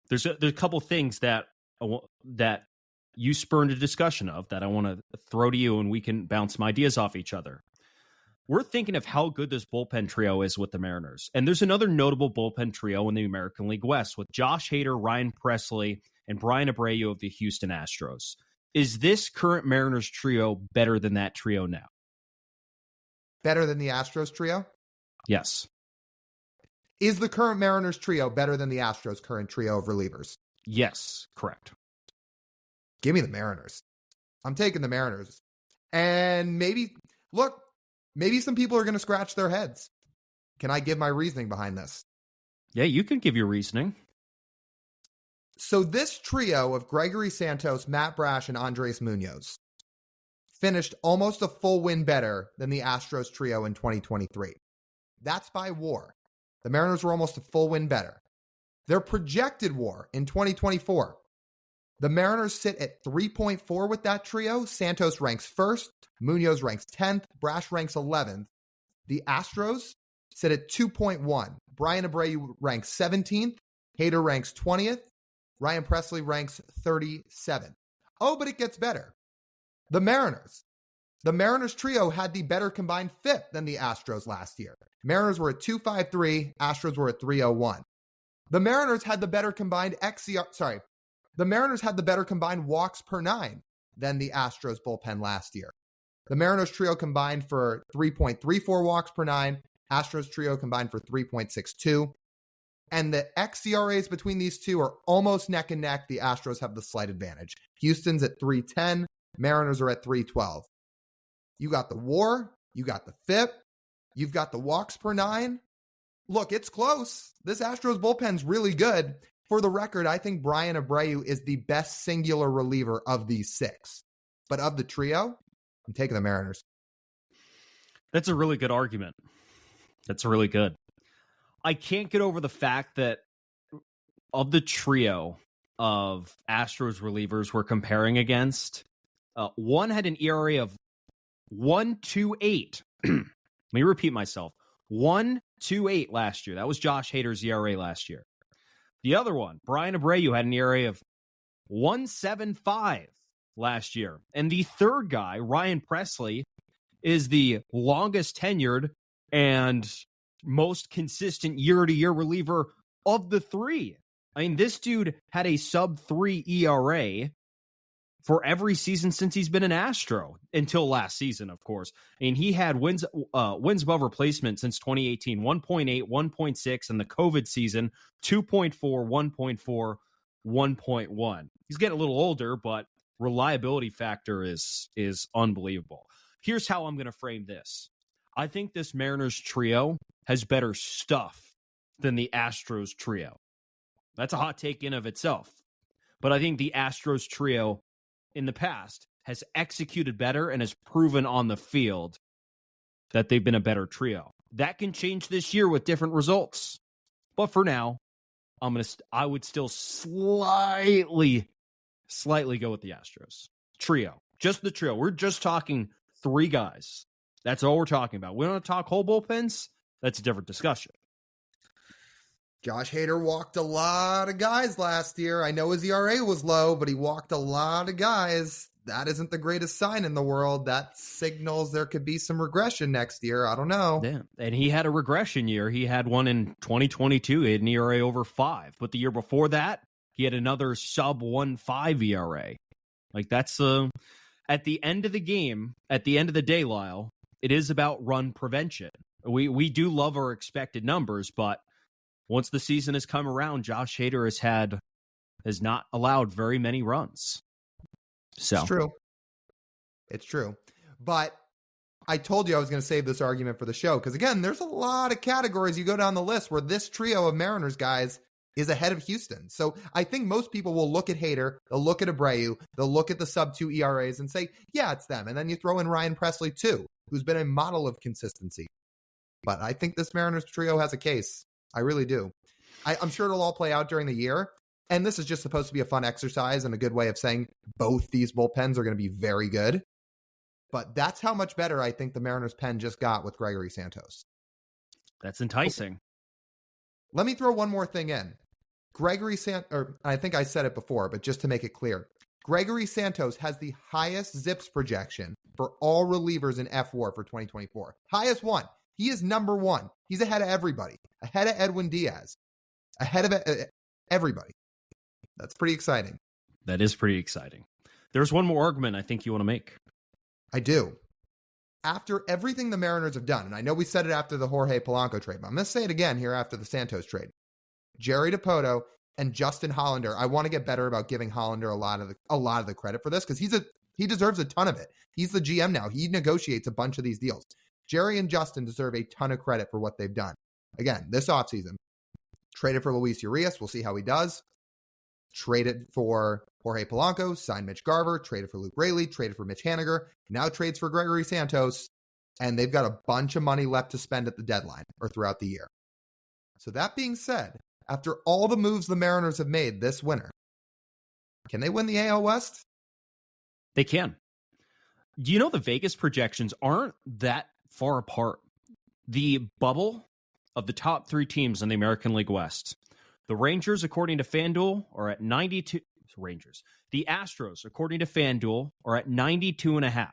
there's a couple things that that you spurned a discussion of that I want to throw to you, and we can bounce some ideas off each other. We're thinking of how good this bullpen trio is with the Mariners. And there's another notable bullpen trio in the American League West with Josh Hader, Ryan Presley, and Brian Abreu of the Houston Astros. Is this current Mariners trio better than that trio now? Better than the Astros trio? Yes. Is the current Mariners trio better than the Astros current trio of relievers? Yes, correct. Give me the Mariners. I'm taking the Mariners. And maybe some people are going to scratch their heads. Can I give my reasoning behind this? Yeah, you can give your reasoning. So this trio of Gregory Santos, Matt Brash, and Andres Munoz finished almost a full win better than the Astros trio in 2023. That's by WAR. The Mariners were almost a full win better. Their projected WAR in 2024. The Mariners sit at 3.4 with that trio. Santos ranks first. Munoz ranks 10th. Brash ranks 11th. The Astros sit at 2.1. Brian Abreu ranks 17th. Hader ranks 20th. Ryan Presley ranks 37th. Oh, but it gets better. The Mariners trio had the better combined FIP than the Astros last year. Mariners were at 253. Astros were at 301. The Mariners had the better combined The Mariners had the better combined walks per 9 than the Astros bullpen last year. The Mariners trio combined for 3.34 walks per 9. Astros trio combined for 3.62. And the xERAs between these two are almost neck and neck. The Astros have the slight advantage. Houston's at 310. Mariners are at 312. You got the WAR. You got the FIP. You've got the walks per 9. Look, it's close. This Astros bullpen's really good. For the record, I think Brian Abreu is the best singular reliever of these 6. But of the trio, I'm taking the Mariners. That's a really good argument. That's really good. I can't get over the fact that of the trio of Astros relievers we're comparing against, one had an ERA of 1.28. Let me repeat myself. 1.28 last year. That was Josh Hader's ERA last year. The other one, Brian Abreu, had an ERA of 1.75 last year. And the third guy, Ryan Presley, is the longest tenured and most consistent year-to-year reliever of the 3. I mean, this dude had a sub-3 ERA for every season since he's been an Astro, until last season, of course. I mean, he had wins above replacement since 2018, 1.8, 1.6, and the COVID season, 2.4, 1.4, 1.1. He's getting a little older, but reliability factor is unbelievable. Here's how I'm going to frame this. I think this Mariners trio has better stuff than the Astros trio. That's a hot take in of itself. But I think the Astros trio in the past has executed better and has proven on the field that they've been a better trio. That can change this year with different results. But for now, I would still slightly go with the Astros. Trio. Just the trio. We're just talking 3 guys. That's all we're talking about. We don't want to talk whole bullpens. That's a different discussion. Josh Hader walked a lot of guys last year. I know his ERA was low, but he walked a lot of guys. That isn't the greatest sign in the world. That signals there could be some regression next year. I don't know. Yeah, and he had a regression year. He had one in 2022. He had an ERA over 5. But the year before that, he had another sub 1.5 ERA. Like, that's at the end of the game, at the end of the day, Lyle, it is about run prevention. We do love our expected numbers, but once the season has come around, Josh Hader has not allowed very many runs. So It's true. But I told you I was going to save this argument for the show because, again, there's a lot of categories you go down the list where this trio of Mariners guys is ahead of Houston. So I think most people will look at Hader, they'll look at Abreu, they'll look at the sub-2 ERAs and say, yeah, it's them. And then you throw in Ryan Presley, too, who's been a model of consistency. But I think this Mariners trio has a case. I really do. I'm sure it'll all play out during the year. And this is just supposed to be a fun exercise and a good way of saying both these bullpens are going to be very good. But that's how much better I think the Mariners pen just got with Gregory Santos. That's enticing. Let me throw one more thing in. I think I said it before, but just to make it clear, Gregory Santos has the highest ZiPS projection for all relievers in F4 for 2024. Highest one. He is number one. He's ahead of everybody. Ahead of Edwin Diaz. Ahead of everybody. That's pretty exciting. That is pretty exciting. There's one more argument I think you want to make. I do. After everything the Mariners have done, and I know we said it after the Jorge Polanco trade, but I'm going to say it again here after the Santos trade. Jerry DiPoto and Justin Hollander. I want to get better about giving Hollander a lot of the credit for this because he deserves a ton of it. He's the GM now. He negotiates a bunch of these deals. Jerry and Justin deserve a ton of credit for what they've done. Again, this offseason, traded for Luis Urias. We'll see how he does. Traded for Jorge Polanco, signed Mitch Garver, traded for Luke Raley, traded for Mitch Haniger, now trades for Gregory Santos, and they've got a bunch of money left to spend at the deadline or throughout the year. So that being said, after all the moves the Mariners have made this winter, can they win the AL West? They can. Do you know the Vegas projections aren't that far apart? The bubble of the top three teams in the American League West. The Rangers, according to FanDuel, are at 92. Rangers. The Astros, according to FanDuel, are at 92.5.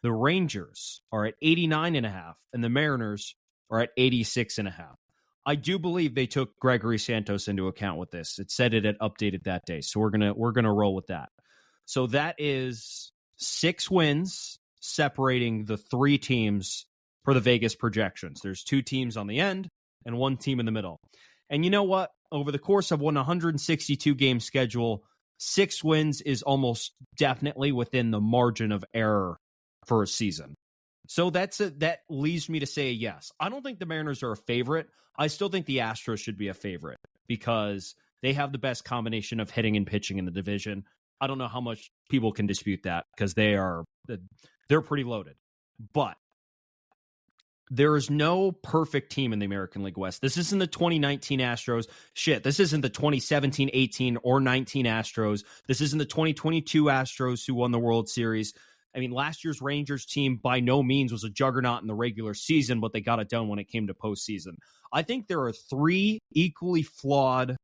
The Rangers are at 89.5, and the Mariners are at 86.5. I do believe they took Gregory Santos into account with this. It said it had updated that day, so we're gonna roll with that. So that is 6 wins separating the 3 teams for the Vegas projections. There's 2 teams on the end and 1 team in the middle. And you know what? Over the course of 162 game schedule, 6 wins is almost definitely within the margin of error for a season. So that leads me to say yes. I don't think the Mariners are a favorite. I still think the Astros should be a favorite because they have the best combination of hitting and pitching in the division. I don't know how much people can dispute that because they're pretty loaded. But there is no perfect team in the American League West. This isn't the 2019 Astros. Shit, this isn't the 2017, 18, or 19 Astros. This isn't the 2022 Astros who won the World Series. I mean, last year's Rangers team by no means was a juggernaut in the regular season, but they got it done when it came to postseason. I think there are 3 equally flawed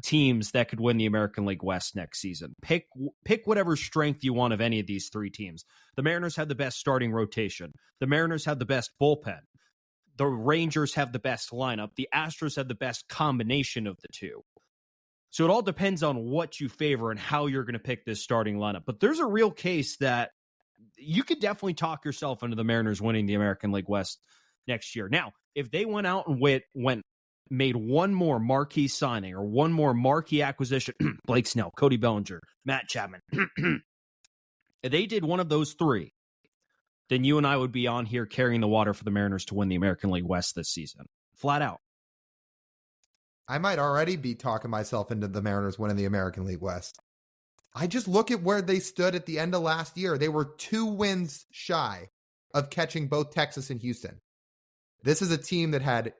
teams that could win the American League West next season. Pick whatever strength you want of any of these 3 teams. The Mariners have the best starting rotation. The Mariners have the best bullpen. The Rangers have the best lineup. The Astros have the best combination of the 2. So it all depends on what you favor and how you're going to pick this starting lineup. But there's a real case that you could definitely talk yourself into the Mariners winning the American League West next year. Now, if they went out and made one more marquee signing or one more marquee acquisition, Blake Snell, Cody Bellinger, Matt Chapman, if they did one of those 3, then you and I would be on here carrying the water for the Mariners to win the American League West this season. Flat out. I might already be talking myself into the Mariners winning the American League West. I just look at where they stood at the end of last year. They were 2 wins shy of catching both Texas and Houston. This is a team that had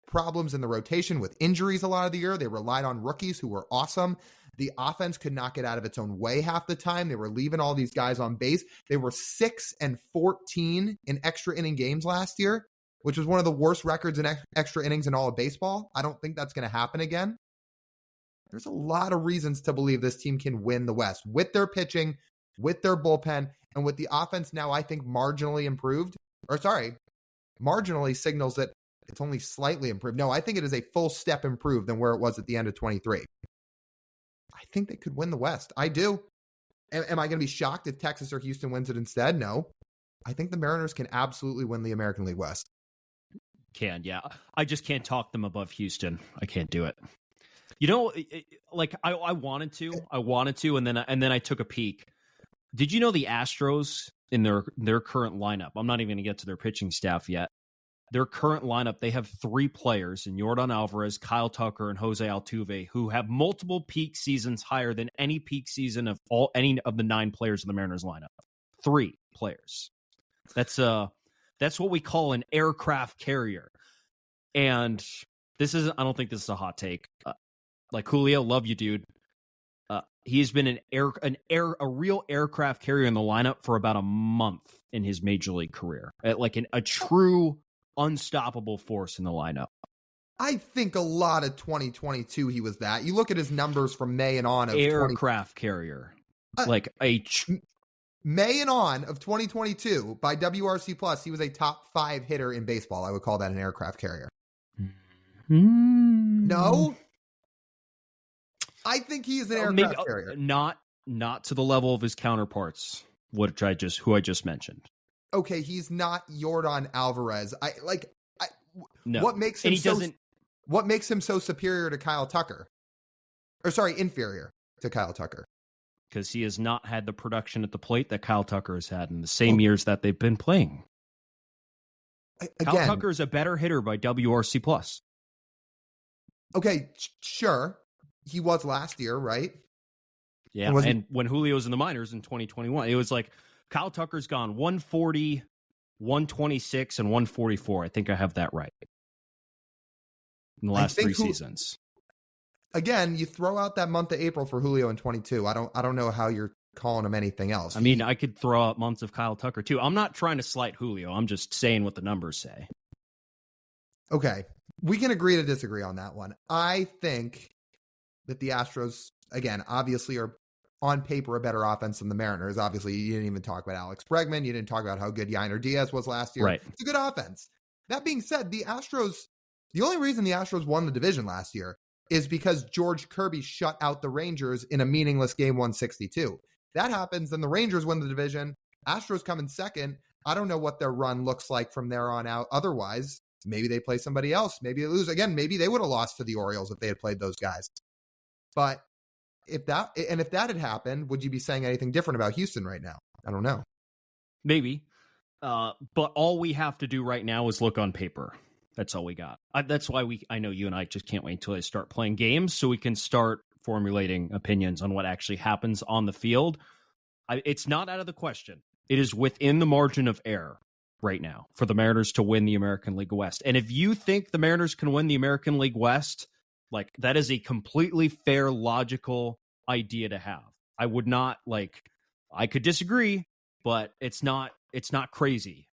problems in the rotation with injuries a lot of the year. They relied on rookies who were awesome. The offense could not get out of its own way half the time. They were leaving all these guys on base. They were 6-14 in extra inning games last year, which was one of the worst records in extra innings in all of baseball. I don't think that's going to happen again. There's a lot of reasons to believe this team can win the West with their pitching, with their bullpen, and with the offense now, I think, marginally signals that it's only slightly improved. No, I think it is a full step improved than where it was at the end of 23. I think they could win the West. I do. Am I going to be shocked if Texas or Houston wins it instead? No. I think the Mariners can absolutely win the American League West. Yeah. I just can't talk them above Houston. I can't do it. You know, like I wanted to, and then I took a peek. Did you know the Astros in their current lineup? I'm not even going to get to their pitching staff yet. Their current lineup, they have 3 players in Yordan Alvarez, Kyle Tucker, and Jose Altuve, who have multiple peak seasons higher than any peak season of any of the 9 players in the Mariners lineup. 3 players. That's what we call an aircraft carrier. And I don't think this is a hot take. Like Julio, love you, dude. He's been a real aircraft carrier in the lineup for about a month in his major league career. Like a true unstoppable force in the lineup. I think a lot of 2022 he was that. You look at his numbers from May and on of aircraft carrier. Like a May and on of 2022 by WRC Plus, he was a top 5 hitter in baseball. I would call that an aircraft carrier. No? I think he is an aircraft carrier. Not to the level of his counterparts, who I just mentioned. Okay, he's not Yordan Alvarez. No. What makes him so superior to Kyle Tucker? Or sorry, inferior to Kyle Tucker? Because he has not had the production at the plate that Kyle Tucker has had in the same years that they've been playing. Kyle Tucker is a better hitter by WRC plus. Okay, sure. He was last year, right? Yeah, and when Julio was in the minors in 2021, it was like Kyle Tucker's gone 140, 126, and 144. I think I have that right. In the last 3 seasons. Again, you throw out that month of April for Julio in 22. I don't know how you're calling him anything else. I mean, I could throw out months of Kyle Tucker too. I'm not trying to slight Julio. I'm just saying what the numbers say. Okay. We can agree to disagree on that one. I think that the Astros, again, obviously are on paper a better offense than the Mariners. Obviously, you didn't even talk about Alex Bregman. You didn't talk about how good Yainer Diaz was last year. Right. It's a good offense. That being said, the only reason the Astros won the division last year is because George Kirby shut out the Rangers in a meaningless game 162. That happens, then the Rangers win the division. Astros come in second. I don't know what their run looks like from there on out. Otherwise, maybe they play somebody else. Maybe they lose. Again, maybe they would have lost to the Orioles if they had played those guys. But if that had happened, would you be saying anything different about Houston right now? I don't know. Maybe. But all we have to do right now is look on paper. That's all we got. That's why I know you and I just can't wait until they start playing games so we can start formulating opinions on what actually happens on the field. It's not out of the question. It is within the margin of error right now for the Mariners to win the American League West. And if you think the Mariners can win the American League West, like that is a completely fair, logical idea to have. I would not I could disagree, but it's not crazy